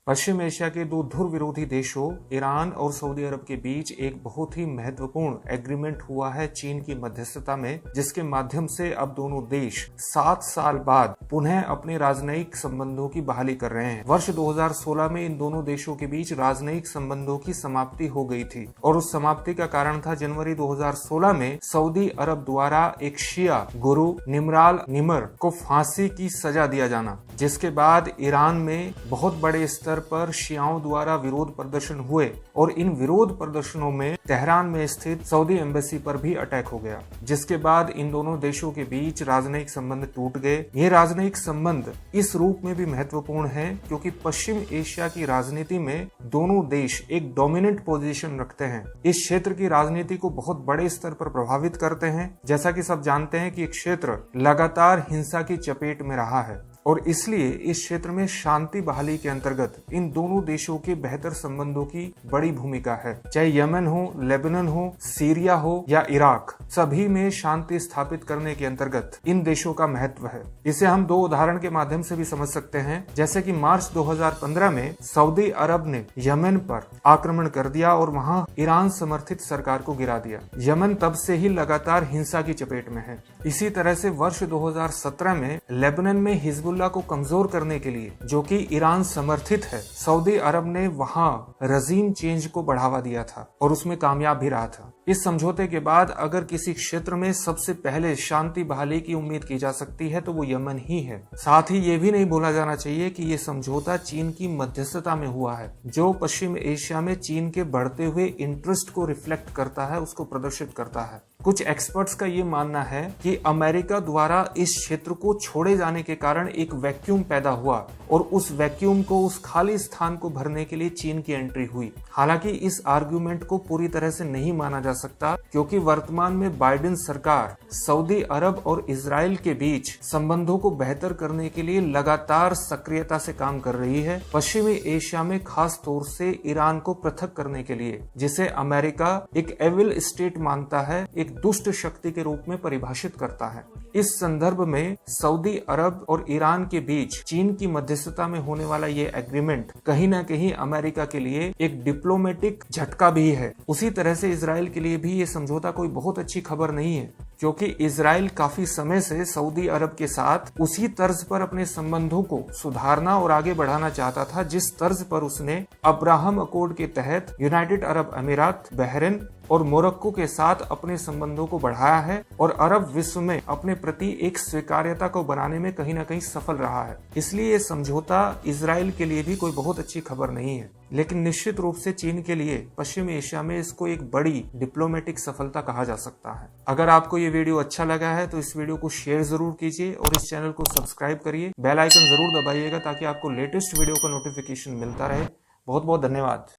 पश्चिम Asia के दो ध्रुव विरोधी देशों ईरान और सऊदी अरब के बीच एक बहुत ही महत्वपूर्ण एग्रीमेंट हुआ है चीन की मध्यस्थता में, जिसके माध्यम से अब दोनों देश 7 साल बाद पुनः अपने राजनयिक संबंधों की बहाली कर रहे हैं। वर्ष 2016 में इन दोनों देशों के बीच राजनयिक संबंधों की समाप्ति हो गई थी और उस समाप्ति का कारण था जनवरी 2016 में सऊदी अरब द्वारा एक शिया गुरु निमराल निमर को फांसी की सजा दिया जाना, जिसके बाद ईरान में बहुत बड़े स्तर पर शियाओं द्वारा विरोध प्रदर्शन हुए और इन विरोध प्रदर्शनों में तेहरान में स्थित सऊदी एम्बेसी पर भी अटैक हो गया, जिसके बाद इन दोनों देशों के बीच राजनयिक संबंध टूट गए। ये राजनयिक संबंध इस रूप में भी महत्वपूर्ण है क्योंकि पश्चिम एशिया की राजनीति में दोनों देश एक डोमिनेंट पोजीशन रखते हैं। इस क्षेत्र की राजनीति को बहुत बड़े स्तर पर प्रभावित करते हैं। जैसा कि सब जानते हैं कि ये क्षेत्र लगातार हिंसा की चपेट में रहा है और इसलिए इस क्षेत्र में शांति बहाली के अंतर्गत इन दोनों देशों के बेहतर संबंधों की बड़ी भूमिका है। चाहे यमन हो, लेबनान हो, सीरिया हो या इराक, सभी में शांति स्थापित करने के अंतर्गत इन देशों का महत्व है। इसे हम दो उदाहरण के माध्यम से भी समझ सकते हैं, जैसे कि मार्च 2015 में सऊदी अरब ने यमन पर आक्रमण कर दिया और वहां ईरान समर्थित सरकार को गिरा दिया। यमन तब से ही लगातार हिंसा की चपेट में है। इसी तरह से वर्ष 2017 में लेबनान में हिजबुल्लाह को कमजोर करने के लिए, जो कि ईरान समर्थित है, सऊदी अरब ने वहां रजीम चेंज को बढ़ावा दिया था और उसमें कामयाब भी रहा था। इस समझौते के बाद अगर किसी क्षेत्र में सबसे पहले शांति बहाली की उम्मीद की जा सकती है तो वो यमन ही है। साथ ही ये भी नहीं भूला जाना चाहिए कि ये समझौता चीन की मध्यस्थता में हुआ है, जो पश्चिम एशिया में चीन के बढ़ते हुए इंटरेस्ट को रिफ्लेक्ट करता है, उसको प्रदर्शित करता है। कुछ एक्सपर्ट्स का ये मानना है कि अमेरिका द्वारा इस क्षेत्र को छोड़े जाने के कारण एक वैक्यूम पैदा हुआ और उस वैक्यूम को, उस खाली स्थान को भरने के लिए चीन की एंट्री हुई। हालांकि इस आर्गुमेंट को पूरी तरह से नहीं माना जा सकता क्योंकि वर्तमान में बाइडेन सरकार सऊदी अरब और इजराइल के बीच संबंधों को बेहतर करने के लिए लगातार सक्रियता से काम कर रही है, पश्चिमी एशिया में खास तौर से ईरान को पृथक करने के लिए, जिसे अमेरिका एक एविल स्टेट मानता है, एक दुष्ट शक्ति के रूप में परिभाषित करता है। इस संदर्भ में सऊदी अरब और ईरान के बीच चीन की मध्यस्थता में होने वाला ये एग्रीमेंट कहीं न कहीं अमेरिका के लिए एक डिप्लोमेटिक झटका भी है। उसी तरह से इजराइल के लिए भी ये समझौता कोई बहुत अच्छी खबर नहीं है क्योंकि इजराइल काफी समय से सऊदी अरब के साथ उसी तर्ज पर अपने संबंधों को सुधारना और आगे बढ़ाना चाहता था जिस तर्ज पर उसने अब्राहम अकॉर्ड के तहत यूनाइटेड अरब अमीरात, बहरीन और मोरक्को के साथ अपने संबंधों को बढ़ाया है और अरब विश्व में अपने प्रति एक स्वीकार्यता को बनाने में कहीं न कहीं सफल रहा है। इसलिए ये समझौता इजराइल के लिए भी कोई बहुत अच्छी खबर नहीं है, लेकिन निश्चित रूप से चीन के लिए पश्चिम एशिया में इसको एक बड़ी डिप्लोमेटिक सफलता कहा जा सकता है। अगर आपको ये वीडियो अच्छा लगा है तो इस वीडियो को शेयर जरूर कीजिए और इस चैनल को सब्सक्राइब करिए। बेल आइकन जरूर दबाइएगा ताकि आपको लेटेस्ट वीडियो का नोटिफिकेशन मिलता रहे। बहुत बहुत धन्यवाद।